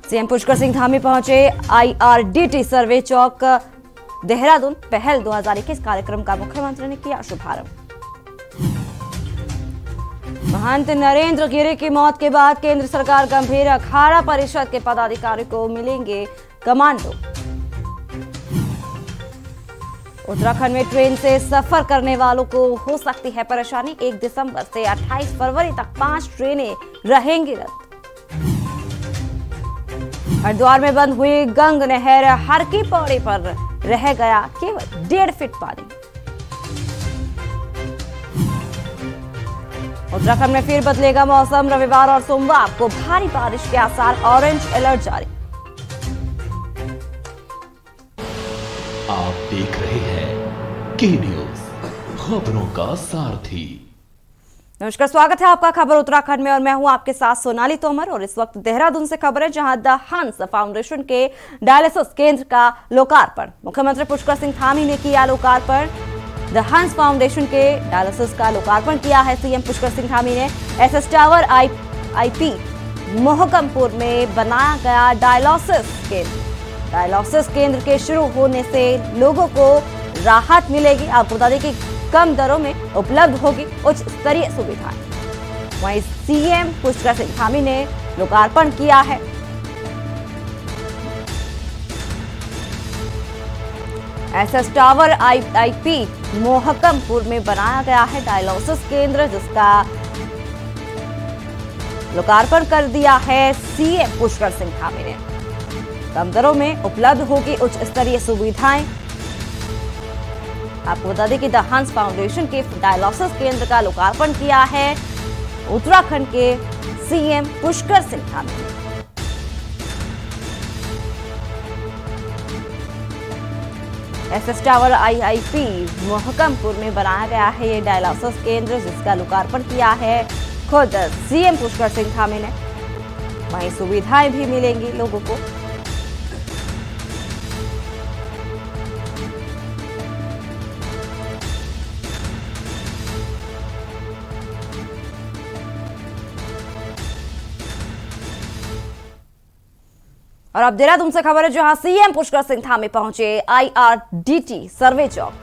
CM Pushkar Singh Dhami पहुंचे आईआरडीटी सर्वे चौक देहरादून। पहल 2021 कार्यक्रम का मुख्यमंत्री ने किया शुभारंभ। महंत नरेंद्र गिरी की मौत के बाद केंद्र सरकार गंभीर, अखाड़ा परिषद के पदाधिकारी को मिलेंगे कमांडो। उत्तराखंड में ट्रेन से सफर करने वालों को हो सकती है परेशानी। 1 दिसंबर से 28 फरवरी तक 5 ट्रेनें रहेंगी रद्द। हरिद्वार में बंद हुई गंग नहर, हर की पौड़ी पर रह गया केवल 1.5 फीट पानी। उत्तराखंड में फिर बदलेगा मौसम, रविवार और सोमवार को भारी बारिश के आसार, ऑरेंज अलर्ट जारी। आप देख रहे हैं के न्यूज, खबरों का सारथी। नमस्कार, स्वागत है आपका खबर उत्तराखंड में और मैं हूं आपके साथ सोनाली तोमर। और इस वक्त देहरादून से खबर है, जहां द हंस फाउंडेशन के डायलिसिस केंद्र का लोकार्पण। मुख्यमंत्री पुष्कर सिंह धामी ने किया लोकार्पण। द हंस फाउंडेशन के डायलिसिस का लोकार्पण किया है सीएम पुष्कर सिंह धामी ने। एसएस टावर आईपी मोहकमपुर में बनाया गया डायलिसिस केंद्र के शुरू होने से लोगों को राहत मिलेगी। आपको बता दें कि कम दरों में उपलब्ध होगी उच्च स्तरीय सुविधाएं। वहीं सीएम पुष्कर सिंह धामी ने लोकार्पण किया है। एसएस टावर आईपी मोहकमपुर में बनाया गया है डायलिसिस केंद्र, जिसका लोकार्पण कर दिया है सीएम पुष्कर सिंह धामी ने। कम दरों में उपलब्ध होगी उच्च स्तरीय सुविधाएं। आपको बता दें कि द हंस फाउंडेशन के डायलिसिस केंद्र का लोकार्पण किया है उत्तराखंड के सीएम पुष्कर सिंह धामी ने। एसएस टावर आईआईपी मोहकमपुर में बनाया गया है ये डायलिसिस केंद्र, जिसका लोकार्पण किया है खुद सीएम पुष्कर सिंह धामी ने। वहीं सुविधाएं भी मिलेंगी लोगों को। और अब देहरादून से खबर है, जहां सीएम पुष्कर सिंह धामी पहुंचे आईआरडीटी सर्वे चौक।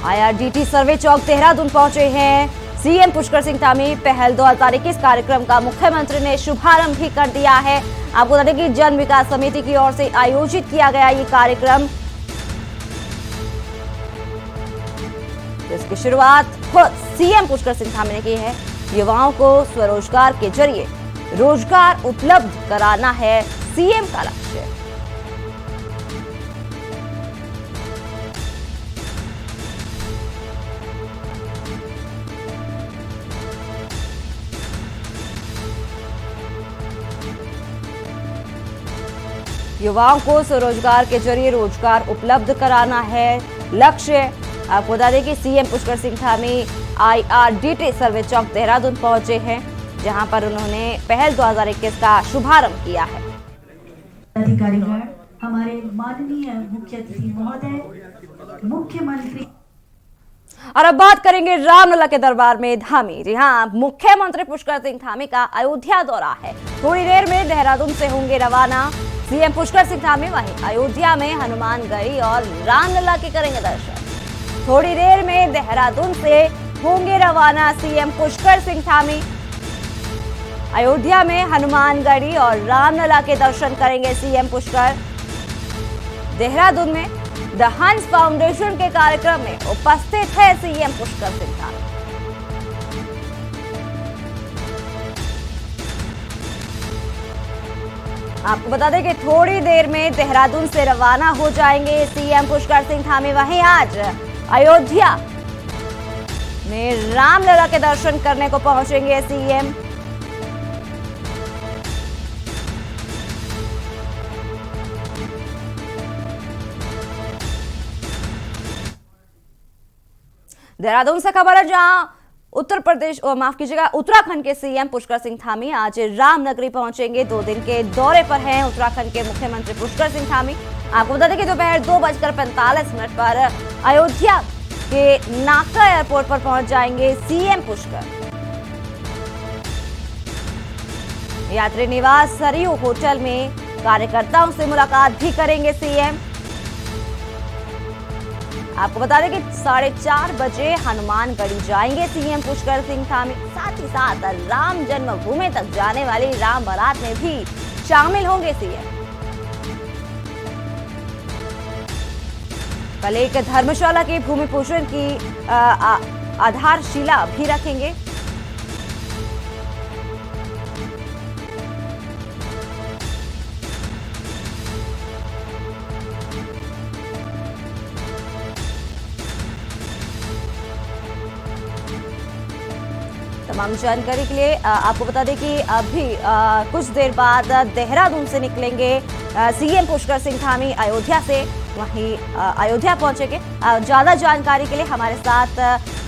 आईआरडीटी सर्वे चौक देहरादून पहुंचे हैं सीएम पुष्कर सिंह धामी। पहल 2021 कार्यक्रम का मुख्यमंत्री ने शुभारंभ भी कर दिया है। आपको बता दें कि जन विकास समिति की ओर से आयोजित किया गया ये कार्यक्रम, जिसकी शुरुआत खुद सीएम पुष्कर सिंह धामी ने की है। युवाओं को स्वरोजगार के जरिए रोजगार उपलब्ध कराना है सीएम का लक्ष्य। युवाओं को स्वरोजगार के जरिए रोजगार उपलब्ध कराना है लक्ष्य। आपको बता दें कि सीएम पुष्कर सिंह धामी आईआरडीटी सर्वे चौक देहरादून पहुंचे हैं, जहां पर उन्होंने पहल 2021 का शुभारंभ किया है। अधिकारीगण, हमारे माननीय मुख्य अतिथि महोदय, मुख्यमंत्री। और अब बात करेंगे रामलला के दरबार में धामी। जी हाँ, मुख्यमंत्री पुष्कर सिंह धामी का अयोध्या दौरा है। थोड़ी देर में देहरादून से होंगे रवाना सीएम पुष्कर सिंह धामी। वहीं अयोध्या में हनुमानगढ़ी और रामलला के करेंगे दर्शन। थोड़ी देर में देहरादून से होंगे रवाना सीएम पुष्कर सिंह धामी। अयोध्या में हनुमानगढ़ी और रामलला के दर्शन करेंगे सीएम पुष्कर। देहरादून में द हंस फाउंडेशन के कार्यक्रम में उपस्थित है सीएम पुष्कर सिंह धामी। आपको बता दें कि थोड़ी देर में देहरादून से रवाना हो जाएंगे सीएम पुष्कर सिंह धामी। वहीं आज अयोध्या में रामलला के दर्शन करने को पहुंचेंगे सीएम। देहरादून से खबर है, जहां उत्तराखंड के सीएम पुष्कर सिंह धामी आज रामनगरी पहुंचेंगे। 2 दिन के दौरे पर हैं उत्तराखंड के मुख्यमंत्री पुष्कर सिंह धामी। आपको बता दें कि दोपहर 2:45 पर अयोध्या के नाका एयरपोर्ट पर पहुंच जाएंगे सीएम पुष्कर। यात्री निवास सरयू होटल में कार्यकर्ताओं से मुलाकात भी करेंगे सीएम। आपको बता दें कि 4:30 बजे हनुमानगढ़ी जाएंगे सीएम पुष्कर सिंह धामी। साथ ही साथ राम जन्मभूमि तक जाने वाली राम बारात में भी शामिल होंगे सीएम। कल एक धर्मशाला के भूमि पूजन की आधारशिला भी रखेंगे। तमाम जानकारी के लिए आपको बता दें कि अभी कुछ देर बाद देहरादून से निकलेंगे सीएम पुष्कर सिंह धामी अयोध्या से, वहीं अयोध्या पहुंचेंगे। ज्यादा जानकारी के लिए हमारे साथ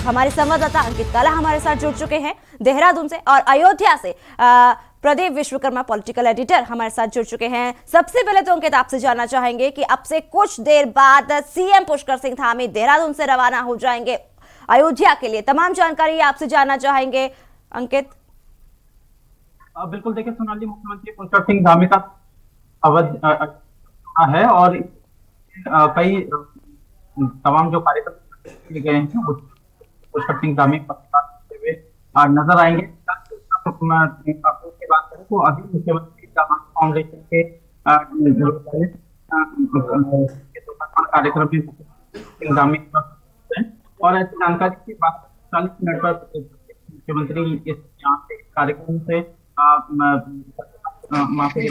हमारे संवाददाता अंकित काला हमारे साथ जुड़ चुके हैं देहरादून से, और अयोध्या से प्रदीप विश्वकर्मा पॉलिटिकल एडिटर हमारे साथ जुड़ चुके हैं। सबसे पहले तो अंकित आपसे जानना चाहेंगे कि अब से कुछ देर बाद सीएम पुष्कर सिंह धामी देहरादून से रवाना हो जाएंगे अयोध्या के लिए। तमाम जानकारी आपसे जानना चाहेंगे अंकित। बिल्कुल, देखिए सोनाली, मुख्यमंत्री पुष्कर सिंह धामी का अवध है और कई तमाम जो कार्यक्रम किए गए हैं पुष्कर सिंह धामी करते हुए नजर आएंगे। की बात करें तो अभी मुख्यमंत्री फाउंडेशन के कार्यक्रम में सिंह धामी और ऐसी जानकारी की बात 40 मिनट पर मुख्यमंत्री इस यहाँ से कार्यक्रम से जी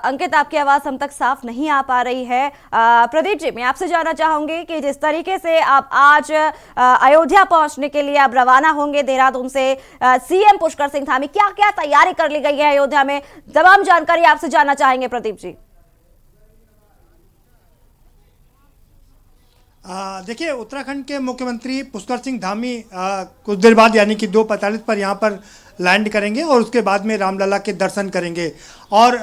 अंकित, आपकी आवाज हम तक साफ नहीं आ पा रही है। प्रदीप जी, मैं आपसे जानना चाहूंगी कि जिस तरीके से आप आज अयोध्या पहुंचने के लिए अब रवाना होंगे देहरादून से सीएम पुष्कर सिंह धामी, क्या क्या तैयारी कर ली गई है अयोध्या में, तमाम जानकारी आपसे जानना चाहेंगे प्रदीप जी। देखिए, उत्तराखंड के मुख्यमंत्री पुष्कर सिंह धामी कुछ देर बाद यानी कि 2:45 पर यहाँ पर लैंड करेंगे और उसके बाद में रामलला के दर्शन करेंगे। और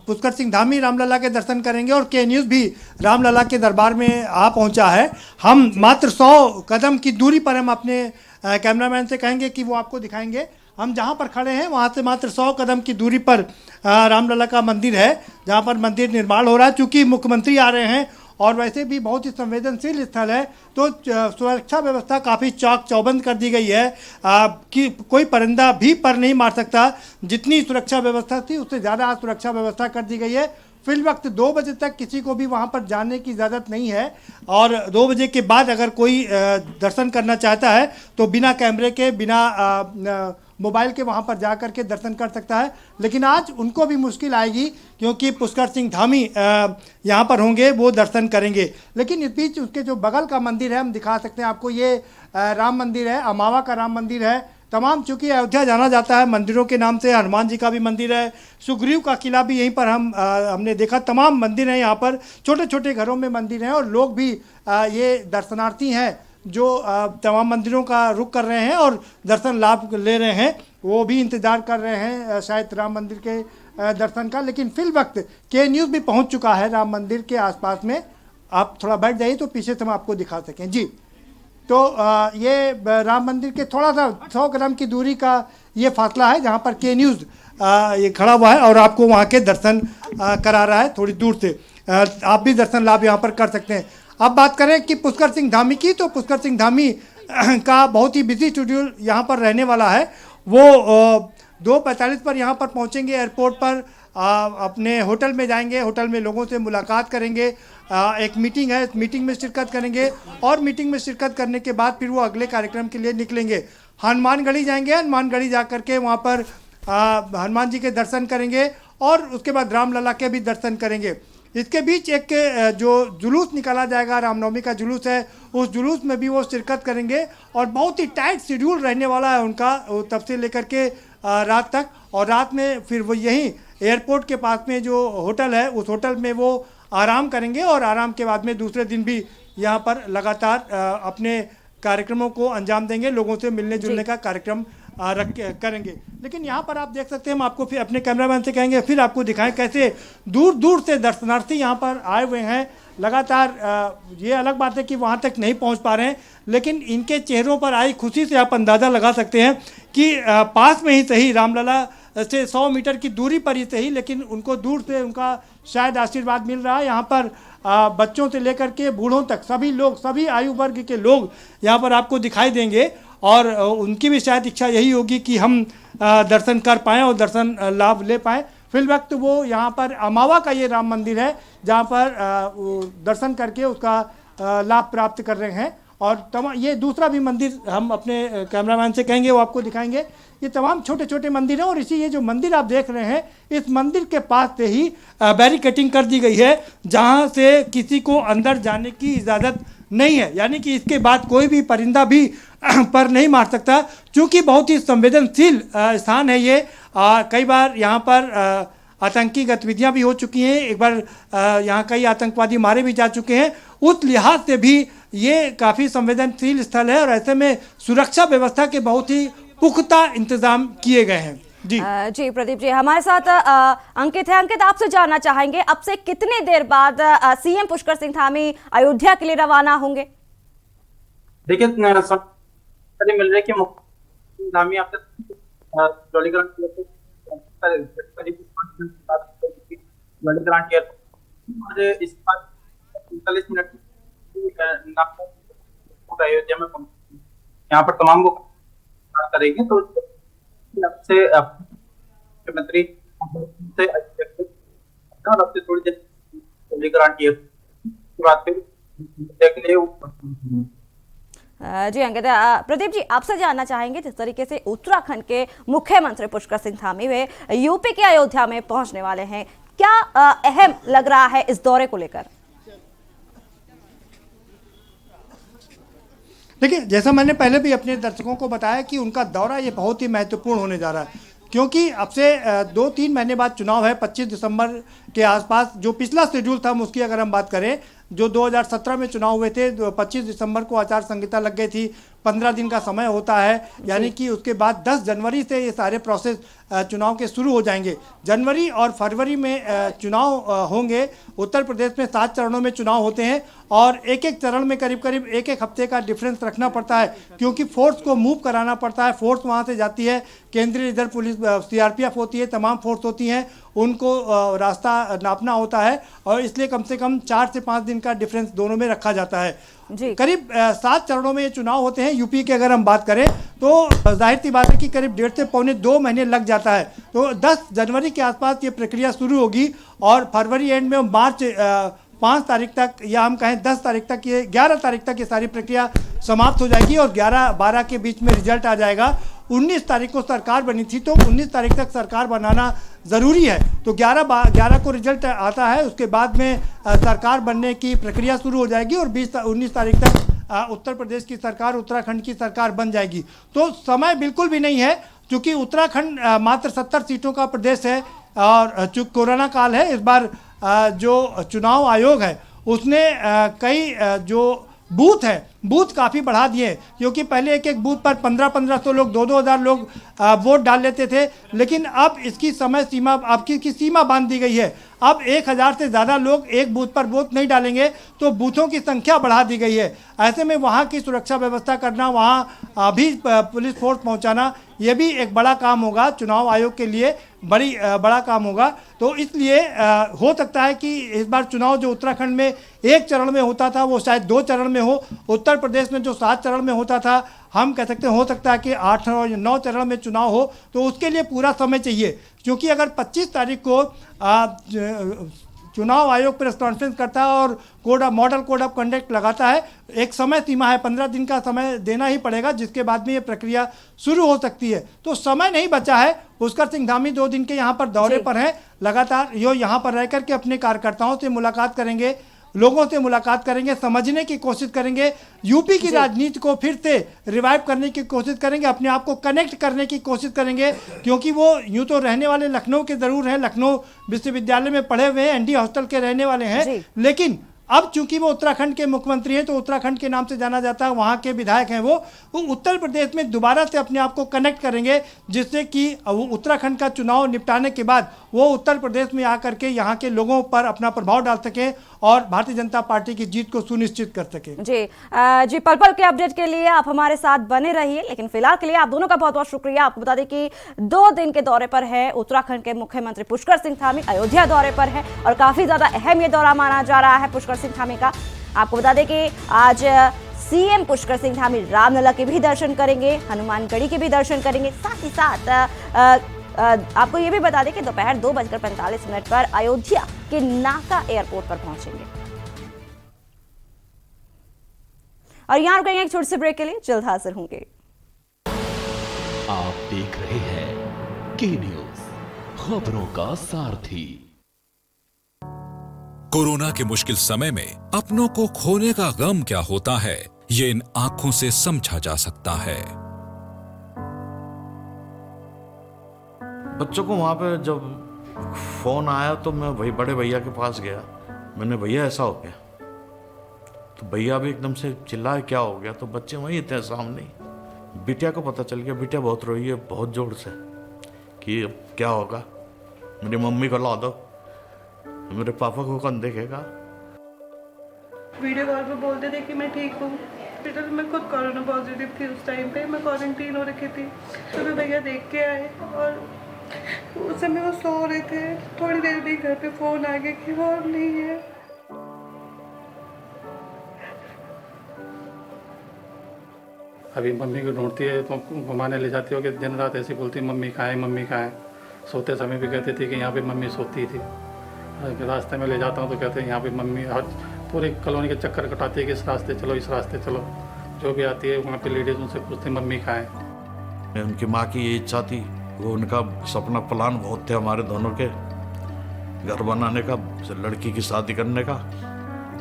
पुष्कर सिंह धामी रामलला के दर्शन करेंगे और के न्यूज़ भी रामलला के दरबार में आ पहुँचा है। हम मात्र 100 कदम की दूरी पर हम अपने कैमरामैन से कहेंगे कि वो आपको दिखाएंगे। हम जहाँ पर खड़े हैं वहाँ से मात्र 100 कदम की दूरी पर रामलला का मंदिर है, जहाँ पर मंदिर निर्माण हो रहा है। चूँकि मुख्यमंत्री आ रहे हैं और वैसे भी बहुत ही संवेदनशील स्थल है, तो सुरक्षा व्यवस्था काफ़ी चाक चौबंद कर दी गई है कि कोई परिंदा भी पर नहीं मार सकता। जितनी सुरक्षा व्यवस्था थी उससे ज़्यादा सुरक्षा व्यवस्था कर दी गई है। फिल वक्त 2 बजे तक किसी को भी वहाँ पर जाने की इजाज़त नहीं है और 2 बजे के बाद अगर कोई दर्शन करना चाहता है तो बिना कैमरे के, बिना मोबाइल के वहाँ पर जा कर के दर्शन कर सकता है। लेकिन आज उनको भी मुश्किल आएगी क्योंकि पुष्कर सिंह धामी यहाँ पर होंगे, वो दर्शन करेंगे। लेकिन इस बीच उसके जो बगल का मंदिर है हम दिखा सकते हैं आपको, ये राम मंदिर है, अमावा का राम मंदिर है। तमाम चूँकि अयोध्या जाना जाता है मंदिरों के नाम से, हनुमान जी का भी मंदिर है, सुग्रीव का किला भी यहीं पर हमने देखा। तमाम मंदिर हैं यहाँ पर, छोटे छोटे घरों में मंदिर हैं और लोग भी ये दर्शनार्थी हैं जो तमाम मंदिरों का रुख कर रहे हैं और दर्शन लाभ ले रहे हैं, वो भी इंतज़ार कर रहे हैं शायद राम मंदिर के दर्शन का। लेकिन फिल वक्त के न्यूज़ भी पहुंच चुका है राम मंदिर के आसपास में। आप थोड़ा बैठ जाइए तो पीछे से हम आपको दिखा सकें जी। तो ये राम मंदिर के थोड़ा सा 100 कदम की दूरी का ये फासला है जहाँ पर के न्यूज़ ये खड़ा हुआ है और आपको वहाँ के दर्शन करा रहा है थोड़ी दूर से। आप भी दर्शन लाभ यहाँ पर कर सकते हैं। अब बात करें कि पुष्कर सिंह धामी की, तो पुष्कर सिंह धामी का बहुत ही बिजी शेड्यूल यहाँ पर रहने वाला है। वो 2:45 पर यहाँ पर पहुँचेंगे एयरपोर्ट पर, अपने होटल में जाएंगे, होटल में लोगों से मुलाकात करेंगे, एक मीटिंग है, इस मीटिंग में शिरकत करेंगे और मीटिंग में शिरकत करने के बाद फिर वो अगले कार्यक्रम के लिए निकलेंगे। हनुमानगढ़ी जाएंगे, हनुमानगढ़ी जा कर के वहाँ पर हनुमान जी के दर्शन करेंगे और उसके बाद रामलला के भी दर्शन करेंगे। इसके बीच एक जो जुलूस निकाला जाएगा, रामनवमी का जुलूस है, उस जुलूस में भी वो शिरकत करेंगे और बहुत ही टाइट शेड्यूल रहने वाला है उनका तब से लेकर के रात तक। और रात में फिर वो यहीं एयरपोर्ट के पास में जो होटल है उस होटल में वो आराम करेंगे और आराम के बाद में दूसरे दिन भी यहाँ पर लगातार अपने कार्यक्रमों को अंजाम देंगे, लोगों से मिलने जुलने का कार्यक्रम करेंगे। लेकिन यहाँ पर आप देख सकते हैं, हम आपको फिर अपने कैमरामैन से कहेंगे फिर आपको दिखाएं कैसे दूर दूर से दर्शनार्थी यहाँ पर आए हुए हैं लगातार। ये अलग बात है कि वहाँ तक नहीं पहुँच पा रहे हैं, लेकिन इनके चेहरों पर आई खुशी से आप अंदाज़ा लगा सकते हैं कि पास में ही सही रामलला से 100 मीटर की दूरी पर ही सही, लेकिन उनको दूर से उनका शायद आशीर्वाद मिल रहा है। यहाँ पर बच्चों से लेकर के बूढ़ों तक सभी लोग, सभी आयु वर्ग के लोग यहाँ पर आपको दिखाई देंगे और उनकी भी शायद इच्छा यही होगी कि हम दर्शन कर पाएँ और दर्शन लाभ ले पाएँ। फिल वक्त वो यहाँ पर अमावा का ये राम मंदिर है जहाँ पर वो दर्शन करके उसका लाभ प्राप्त कर रहे हैं। और ये दूसरा भी मंदिर हम अपने कैमरामैन से कहेंगे, वो आपको दिखाएंगे। ये तमाम छोटे छोटे मंदिर हैं और इसी ये जो मंदिर आप देख रहे हैं, इस मंदिर के पास से ही बैरिकेटिंग कर दी गई है जहाँ से किसी को अंदर जाने की इजाज़त नहीं है, यानी कि इसके बाद कोई भी परिंदा भी पर नहीं मार सकता, क्योंकि बहुत ही संवेदनशील स्थान है ये। कई बार यहाँ पर आतंकी गतिविधियां भी हो चुकी हैं, एक बार यहाँ कई आतंकवादी मारे भी जा चुके हैं। उस लिहाज से भी ये काफ़ी संवेदनशील स्थल है और ऐसे में सुरक्षा व्यवस्था के बहुत ही पुख्ता इंतजाम किए गए हैं। जी जी प्रदीप जी, हमारे साथ अंकित है। अंकित, आपसे जानना चाहेंगे अब से कितने देर बाद सीएम पुष्कर सिंह धामी अयोध्या के लिए रवाना होंगे? देखिए, मिल रही कि मुख्यमंत्री धामी आपसे और इस बार 45 मिनट अयोध्या में यहाँ पर तमाम वो करेंगे। तो आपसे मुख्यमंत्री से थोड़ी देर ग्रांट के लिए जी अंकित, प्रदीप जी आपसे जानना चाहेंगे जिस तरीके से उत्तराखंड के मुख्यमंत्री पुष्कर सिंह धामी वे यूपी के अयोध्या में पहुंचने वाले हैं, क्या अहम लग रहा है इस दौरे को लेकर? देखिए, जैसा मैंने पहले भी अपने दर्शकों को बताया कि उनका दौरा ये बहुत ही महत्वपूर्ण होने जा रहा है, क्योंकि अब से 2-3 महीने बाद चुनाव है। 25 दिसंबर के आसपास जो पिछला शेड्यूल था उसकी अगर हम बात करें, जो 2017 में चुनाव हुए थे, 25 दिसंबर को आचार संहिता लग गई थी, 15 दिन का समय होता है, यानी कि उसके बाद 10 जनवरी से ये सारे प्रोसेस चुनाव के शुरू हो जाएंगे। जनवरी और फरवरी में चुनाव होंगे। उत्तर प्रदेश में 7 चरणों में चुनाव होते हैं और एक एक चरण में करीब करीब एक हफ्ते का डिफरेंस रखना पड़ता है, क्योंकि फोर्स को मूव कराना पड़ता है। फोर्स वहाँ से जाती है, केंद्रीय रिजर्व पुलिस CRPF होती है, तमाम फोर्स होती हैं, उनको रास्ता नापना होता है और इसलिए कम से कम 4 से 5 दिन का डिफरेंस दोनों में रखा जाता है। जी। करीब 7 चरणों में ये चुनाव होते हैं। यूपी की अगर हम बात करें तो जाहिर सी बात है कि करीब 1.5 से पौने 2 महीने लग जाता है। तो 10 जनवरी के आसपास ये प्रक्रिया शुरू होगी और फरवरी एंड में मार्च 5 तारीख तक, या हम कहें 10 तारीख तक, ये 11 तारीख तक ये सारी प्रक्रिया समाप्त हो जाएगी और 11-12 के बीच में रिजल्ट आ जाएगा। 19 तारीख को सरकार बनी थी, तो 19 तारीख तक सरकार बनाना ज़रूरी है। तो 11 को रिजल्ट आता है, उसके बाद में सरकार बनने की प्रक्रिया शुरू हो जाएगी और 19 तारीख तक उत्तर प्रदेश की सरकार, उत्तराखंड की सरकार बन जाएगी। तो समय बिल्कुल भी नहीं है, क्योंकि उत्तराखंड मात्र 70 सीटों का प्रदेश है और चूँकि कोरोना काल है, इस बार जो चुनाव आयोग है उसने कई जो बूथ है, बूथ काफ़ी बढ़ा दिए, क्योंकि पहले एक एक बूथ पर 1500 लोग, 2-2 हज़ार लोग वोट डाल लेते थे, लेकिन अब इसकी समय सीमा, आपकी की सीमा बांध दी गई है। अब 1000 से ज़्यादा लोग एक बूथ पर वोट नहीं डालेंगे, तो बूथों की संख्या बढ़ा दी गई है। ऐसे में वहाँ की सुरक्षा व्यवस्था करना, वहाँ भी पुलिस फोर्स पहुँचाना, ये भी एक बड़ा काम होगा चुनाव आयोग के लिए, बड़ा काम होगा। तो इसलिए हो सकता है कि इस बार चुनाव जो उत्तराखंड में 1 चरण में होता था वो शायद 2 चरण में हो। उत्तर प्रदेश में जो 7 चरण में होता था, हम कह सकते हैं हो सकता है कि 8 और 9 चरण में चुनाव हो। तो उसके लिए पूरा समय चाहिए, क्योंकि अगर 25 तारीख को चुनाव आयोग प्रेस कॉन्फ्रेंस करता है और मॉडल कोड ऑफ कंडक्ट लगाता है, एक समय सीमा है, 15 दिन का समय देना ही पड़ेगा, जिसके बाद में ये प्रक्रिया शुरू हो सकती है। तो समय नहीं बचा है। पुष्कर सिंह धामी 2 दिन के यहाँ पर दौरे पर हैं, लगातार यो यहाँ पर रह करके अपने कार्यकर्ताओं से मुलाकात करेंगे, लोगों से मुलाकात करेंगे, समझने की कोशिश करेंगे, यूपी की राजनीति को फिर से रिवाइव करने की कोशिश करेंगे, अपने आप को कनेक्ट करने की कोशिश करेंगे, क्योंकि वो यूँ तो रहने वाले लखनऊ के ज़रूर हैं, लखनऊ विश्वविद्यालय में पढ़े हुए हैं, ND हॉस्टल के रहने वाले हैं, लेकिन अब चूंकि वो उत्तराखंड के मुख्यमंत्री हैं तो उत्तराखंड के नाम से जाना जाता है, वहाँ के विधायक हैं, वो उत्तर प्रदेश में दोबारा से अपने आप को कनेक्ट करेंगे, जिससे कि उत्तराखंड का चुनाव निपटाने के बाद वो उत्तर प्रदेश में आकर के यहाँ के लोगों पर अपना प्रभाव डाल सकें और भारतीय जनता पार्टी की जीत को सुनिश्चित कर सके। जी पल पल के अपडेट के लिए आप हमारे साथ बने रहिए, लेकिन फिलहाल के लिए आप दोनों का बहुत बहुत शुक्रिया। आपको बता दें कि 2 दिन के दौरे पर है उत्तराखंड के मुख्यमंत्री पुष्कर सिंह धामी, अयोध्या दौरे पर है और काफी ज्यादा अहम ये दौरा माना जा रहा है पुष्कर सिंह धामी का। आपको बता दें कि आज सीएम पुष्कर सिंह धामी रामलला के भी दर्शन करेंगे, हनुमानगढ़ी के भी दर्शन करेंगे, साथ ही साथ आपको ये भी बता दें कि दोपहर 2:45 पर अयोध्या के नाका एयरपोर्ट पर पहुंचेंगे। और यहां रुकेंगे एक छोटे से ब्रेक के लिए, जल्द हाजिर होंगे। आप देख रहे हैं के न्यूज, खबरों का सारथी। कोरोना के मुश्किल समय में अपनों को खोने का गम क्या होता है, ये इन आंखों से समझा जा सकता है। बच्चों को वहाँ पे जब फोन आया तो मैं वही बड़े भैया के पास गया। मैंने भैया ऐसा हो गया, तो भैया भी एकदम से चिल्लाए क्या हो गया, तो बच्चे वहीं थे सामने। बिटिया को पता चल गया, बिटिया बहुत रोई है बहुत जोर से कि अब क्या होगा, मेरी मम्मी को ला दो, मेरे पापा को कौन देखेगा। वीडियो कॉल पे बोलते थे कि मैं ठीक हूँ, फिर मैं खुद कोरोना पॉजिटिव थी। उस टाइम पे मैं क्वारंटीन हो रखी थी, तो मैं भैया देख के आए और उस समय वो सो रहे थे। थोड़ी देर में घर पे फोन आ गया कि वो नहीं है। अभी मम्मी को ढूंढती है तो घुमाने ले जाती हो कि दिन रात ऐसी बोलती मम्मी कहाँ है मम्मी कहाँ है। सोते समय भी कहती थी कि यहाँ पे मम्मी सोती थी। रास्ते में ले जाता हूँ तो कहते हैं यहाँ पे मम्मी, हर पूरी कॉलोनी के चक्कर कटाती है कि इस रास्ते चलो इस रास्ते चलो। जो भी आती है वहाँ पे लेडीज उनसे पूछती मम्मी कहाँ है। उनकी माँ की ये इच्छा थी, वो उनका सपना प्लान बहुत थे हमारे दोनों के, घर बनाने का, लड़की की शादी करने का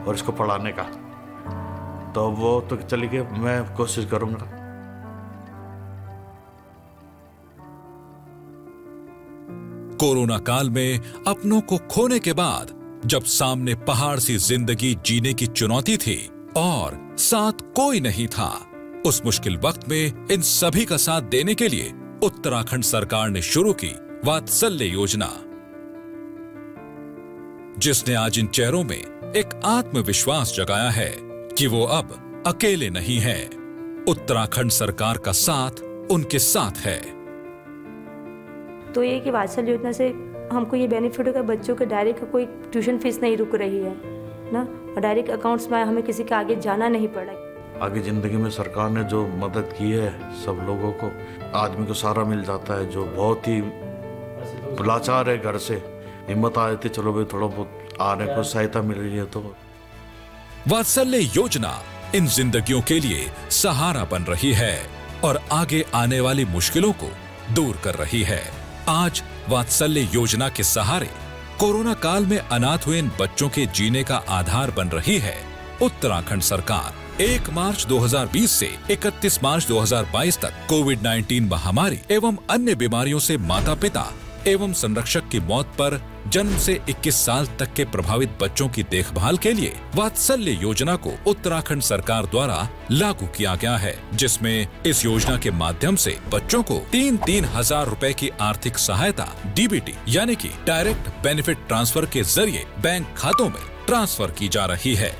और इसको पढ़ाने का। तो वो तो चली गई, मैं कोशिश करूँगा। कोरोना काल में अपनों को खोने के बाद जब सामने पहाड़ सी जिंदगी जीने की चुनौती थी और साथ कोई नहीं था, उस मुश्किल वक्त में इन सभी का साथ देने के लिए उत्तराखंड सरकार ने शुरू की वात्सल्य योजना, जिसने आज इन चेहरों में एक आत्मविश्वास जगाया है कि वो अब अकेले नहीं हैं। उत्तराखंड सरकार का साथ उनके साथ है। तो ये कि वात्सल्य योजना से हमको ये बेनिफिट होगा, बच्चों के डायरेक्ट कोई ट्यूशन फीस नहीं रुक रही है ना, और डायरेक्ट अकाउंट्स में हमें किसी के आगे जाना नहीं पड़ा। आगे जिंदगी में सरकार ने जो मदद की है सब लोगों को, आदमी को सारा मिल जाता है। जो बहुत ही लाचार है, घर से हिम्मत आ जाती, चलो भाई थोड़ा बहुत आ रहे को सहायता मिल रही है। तो वात्सल्य योजना इन जिंदगियों के लिए सहारा बन रही है और आगे आने वाली मुश्किलों को दूर कर रही है। आज वात्सल्य योजना के सहारे कोरोना काल में अनाथ हुए इन बच्चों के जीने का आधार बन रही है उत्तराखंड सरकार। 1 मार्च 2020 से 31 मार्च 2022 तक कोविड-19 महामारी एवं अन्य बीमारियों से माता पिता एवं संरक्षक की मौत पर जन्म से 21 साल तक के प्रभावित बच्चों की देखभाल के लिए वात्सल्य योजना को उत्तराखंड सरकार द्वारा लागू किया गया है, जिसमें इस योजना के माध्यम से बच्चों को 3-3 हजार रुपए की आर्थिक सहायता डीबीटी यानी कि डायरेक्ट बेनिफिट ट्रांसफर के जरिए बैंक खातों में ट्रांसफर की जा रही है।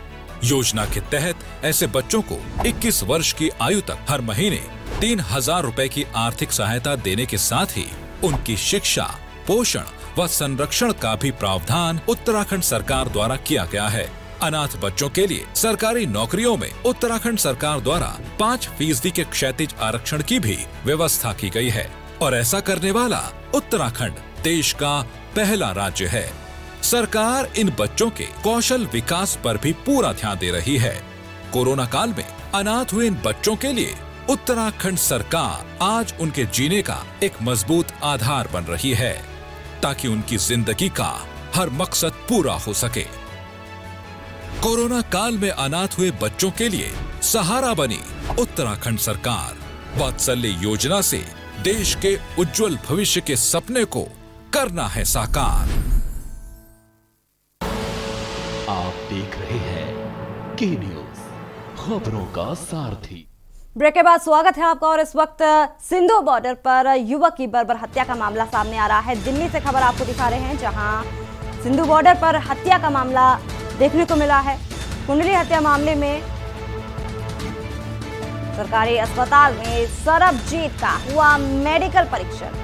योजना के तहत ऐसे बच्चों को 21 वर्ष की आयु तक हर महीने 3,000 रुपए की आर्थिक सहायता देने के साथ ही उनकी शिक्षा, पोषण व संरक्षण का भी प्रावधान उत्तराखंड सरकार द्वारा किया गया है। अनाथ बच्चों के लिए सरकारी नौकरियों में उत्तराखंड सरकार द्वारा 5% के क्षैतिज आरक्षण की भी व्यवस्था की गई है और ऐसा करने वाला उत्तराखंड देश का पहला राज्य है। सरकार इन बच्चों के कौशल विकास पर भी पूरा ध्यान दे रही है। कोरोना काल में अनाथ हुए इन बच्चों के लिए उत्तराखंड सरकार आज उनके जीने का एक मजबूत आधार बन रही है ताकि उनकी जिंदगी का हर मकसद पूरा हो सके। कोरोना काल में अनाथ हुए बच्चों के लिए सहारा बनी उत्तराखंड सरकार। वात्सल्य योजना से देश के उज्जवल भविष्य के सपने को करना है साकार। आप देख रहे हैं के न्यूज, खबरों का सारथी। ब्रेक के बाद स्वागत है आपका। और इस वक्त सिंधु बॉर्डर पर युवक की बर्बर हत्या का मामला सामने आ रहा है। दिल्ली से खबर आपको दिखा रहे हैं, जहां सिंधु बॉर्डर पर हत्या का मामला देखने को मिला है। कुंडली हत्या मामले में सरकारी अस्पताल में सरबजीत का हुआ मेडिकल परीक्षण।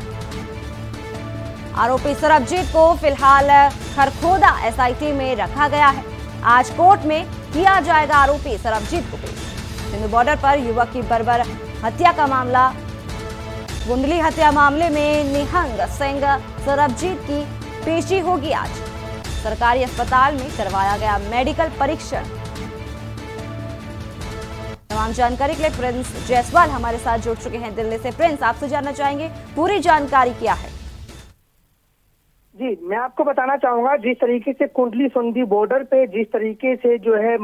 आरोपी सरबजीत को फिलहाल खरखोदा एसआईटी में रखा गया है। आज कोर्ट में किया जाएगा आरोपी सरबजीत को पेश। सिंधु बॉर्डर पर युवक की बर्बर हत्या का मामला। कुंडली हत्या मामले में निहंग सिंह सरबजीत की पेशी होगी आज। सरकारी अस्पताल में करवाया गया मेडिकल परीक्षण। तमाम जानकारी के लिए प्रिंस जायसवाल हमारे साथ जुड़ चुके हैं दिल्ली से। प्रिंस, आपसे जानना चाहेंगे पूरी जानकारी क्या है? जी, मैं आपको बताना चाहूंगा, जिस तरीके से कुंडली सिंधु बॉर्डर पे जिस तरीके से जो है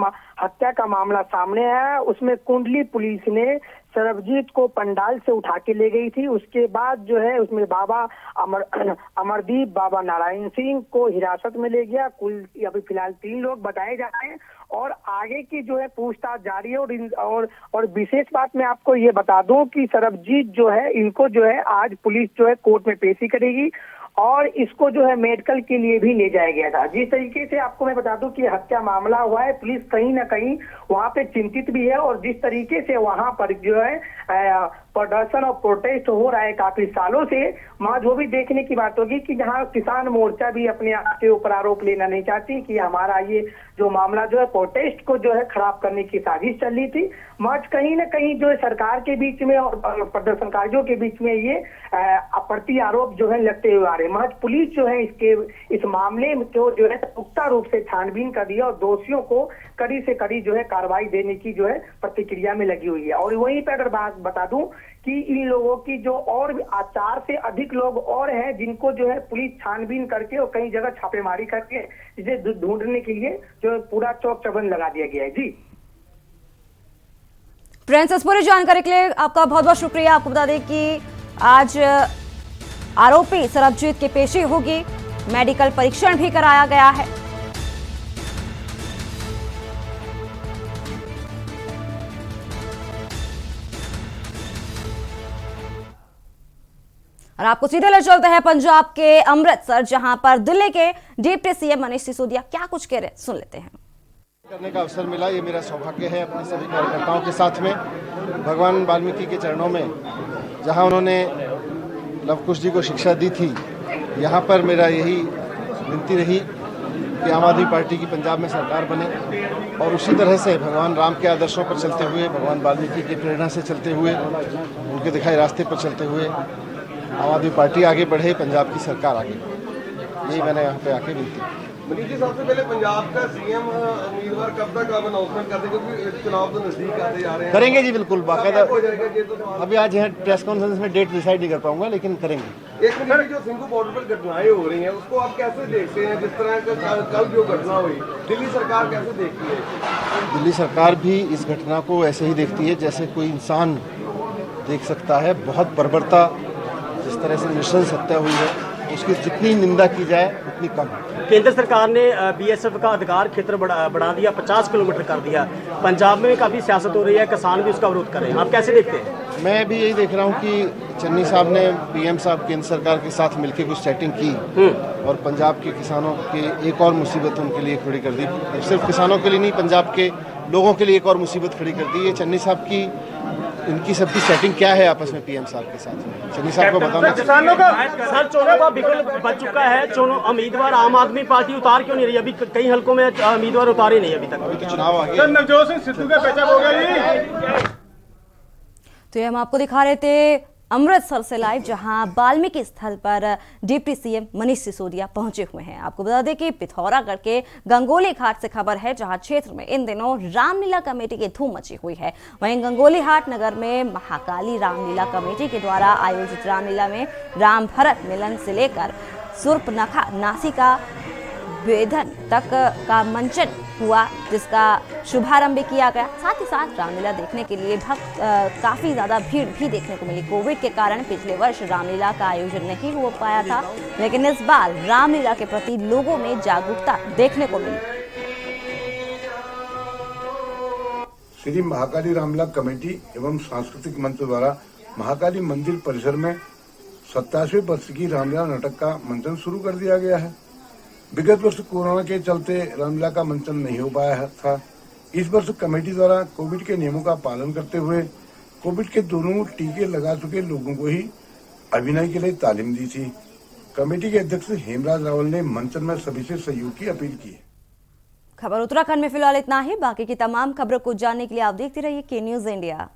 हत्या का मामला सामने आया, उसमें कुंडली पुलिस ने सरबजीत को पंडाल से उठा के ले गई थी। उसके बाद जो है उसमें बाबा अमरदीप, बाबा नारायण सिंह को हिरासत में ले गया। कुल अभी फिलहाल 3 लोग बताए जा रहे हैं और आगे की जो है पूछताछ जारी है। और विशेष बात मैं आपको ये बता दूं कि सरबजीत जो है, इनको जो है आज पुलिस जो है कोर्ट में पेशी करेगी और इसको जो है मेडिकल के लिए भी ले जाया गया था। जिस तरीके से आपको मैं बता दूं कि हत्या मामला हुआ है, पुलिस कहीं ना कहीं वहां पे चिंतित भी है और जिस तरीके से वहां पर जो है प्रदर्शन और प्रोटेस्ट हो रहा है काफी सालों से, वहां जो भी देखने की बात होगी कि जहां किसान मोर्चा भी अपने आप के ऊपर आरोप लेना नहीं चाहती कि हमारा ये जो मामला जो है प्रोटेस्ट को जो है खराब करने की साजिश चल रही थी। मज कहीं ना कहीं जो है सरकार के बीच में और प्रदर्शनकारियों के बीच में ये प्रति आरोप जो है लगते हुए आ रहे। मज पुलिस जो है इस मामले में जो है पुख्ता रूप से छानबीन कर दिया और दोषियों को कड़ी से कड़ी जो है कार्रवाई देने की जो है प्रतिक्रिया में लगी हुई है। और वहीं पे अगर बात बता दूं कि इन लोगों की जो और 4 से अधिक लोग और हैं जिनको जो है पुलिस छानबीन करके और कई जगह छापेमारी करके इसे ढूंढने के लिए जो पूरा चौक चौबंद लगा दिया गया है। जी प्रिंस, इस पूरी जानकारी के लिए आपका बहुत बहुत शुक्रिया। आपको बता दें कि आज आरोपी सरबजीत की पेशी होगी, मेडिकल परीक्षण भी कराया गया है। और आपको सीधे ले चलते हैं पंजाब के अमृतसर, जहां पर दिल्ली के डिप्टी सीएम मनीष सिसोदिया क्या कुछ कह रहे, सुन लेते हैं। करने का अवसर मिला, ये मेरा सौभाग्य है अपने सभी कार्यकर्ताओं के साथ में भगवान वाल्मीकि के चरणों में, जहां उन्होंने लवकुश जी को शिक्षा दी थी, यहाँ पर मेरा यही विनती रही कि आम आदमी पार्टी की पंजाब में सरकार बने और उसी तरह से भगवान राम के आदर्शों पर चलते हुए, भगवान वाल्मीकि की प्रेरणा से चलते हुए, उनके दिखाए रास्ते पर चलते हुए आम आदमी पार्टी आगे बढ़े, पंजाब की सरकार आगे बढ़े। यही मैंने यहाँ पे आके विनती। मनीष जी, सबसे पहले पंजाब का सीएम उम्मीदवार कब तक आप अनाउंसमेंट कर देंगे, क्योंकि चुनाव तो नजदीक आते जा रहे हैं? करेंगे जी, बिल्कुल बाकायदा हो जाएगा ये तो। अभी आज यहाँ प्रेस कॉन्फ्रेंस में डेट डिसाइड नहीं कर पाऊंगा, लेकिन करेंगे। एक मिनट, जो सिंधु बॉर्डर पर घटनाएं हो रही हैं उसको आप कैसे देखते हैं? जिस तरह कल जो घटना हुई, दिल्ली सरकार कैसे देखती है? दिल्ली सरकार भी इस घटना को ऐसे ही देखती है जैसे कोई इंसान देख सकता है। बहुत बर्बरता, जिस तरह से नृशंस हत्या हुई है, उसकी जितनी निंदा की जाए उतनी कम है। केंद्र सरकार ने बीएसएफ का अधिकार क्षेत्र बढ़ा दिया, 50 किलोमीटर कर दिया। पंजाब में काफ़ी सियासत हो रही है, किसान भी उसका विरोध कर रहे हैं, आप कैसे देखते हैं? मैं भी यही देख रहा हूँ कि चन्नी साहब ने पीएम साहब केंद्र सरकार के साथ मिलकर कुछ सेटिंग की और पंजाब के किसानों की एक और मुसीबत उनके लिए खड़ी कर दी। सिर्फ किसानों के लिए नहीं, पंजाब के लोगों के लिए एक और मुसीबत खड़ी कर दी। ये चन्नी साहब की, इनकी सबकी सेटिंग क्या है आपस में पीएम साहब के साथ? चन्नी साहब को बताना। किसानों का सर चुनाव का बिगुल बच चुका है, उम्मीदवार आम आदमी पार्टी उतार क्यों नहीं रही? अभी कई हलकों में उम्मीदवार उतारे नहीं अभी तक। अभी तो चुनाव आ गया। सर, नवजोत सिंह सिद्धू का पेचा हो गया। तो ये हम आपको दिखा रहे थे अमृतसर से लाइव, जहां वाल्मीकि स्थल पर डिप्टी सीएम मनीष सिसोदिया पहुंचे हुए हैं। आपको बता दें कि पिथौरागढ़ के गंगोली घाट से खबर है, जहां क्षेत्र में इन दिनों रामलीला कमेटी की धूम मची हुई है। वहीं गंगोली हाट नगर में महाकाली रामलीला कमेटी के द्वारा आयोजित रामलीला में राम भरत मिलन से लेकर सुर्पनखा नासिका वेदन तक का मंचन हुआ, जिसका शुभारंभ भी किया गया। साथ ही साथ रामलीला देखने के लिए भक्त काफी ज्यादा भीड़ भी देखने को मिली। कोविड के कारण पिछले वर्ष रामलीला का आयोजन नहीं हो पाया था, लेकिन इस बार रामलीला के प्रति लोगों में जागरूकता देखने को मिली। श्री महाकाली रामलीला कमेटी एवं सांस्कृतिक मंच द्वारा महाकाली मंदिर परिसर में 87वें वर्ष की रामलीला नाटक का मंचन शुरू कर दिया गया है। विगत वर्ष कोरोना के चलते रामलीला का मंचन नहीं हो पाया था। इस वर्ष कमेटी द्वारा कोविड के नियमों का पालन करते हुए कोविड के दोनों टीके लगा चुके लोगों को ही अभिनय के लिए तालीम दी थी। कमेटी के अध्यक्ष हेमराज रावल ने मंचन में सभी से सहयोग की अपील की। खबर उत्तराखंड में फिलहाल इतना ही। बाकी की तमाम खबरों को जानने के लिए आप देखते रहिए के न्यूज़ इंडिया।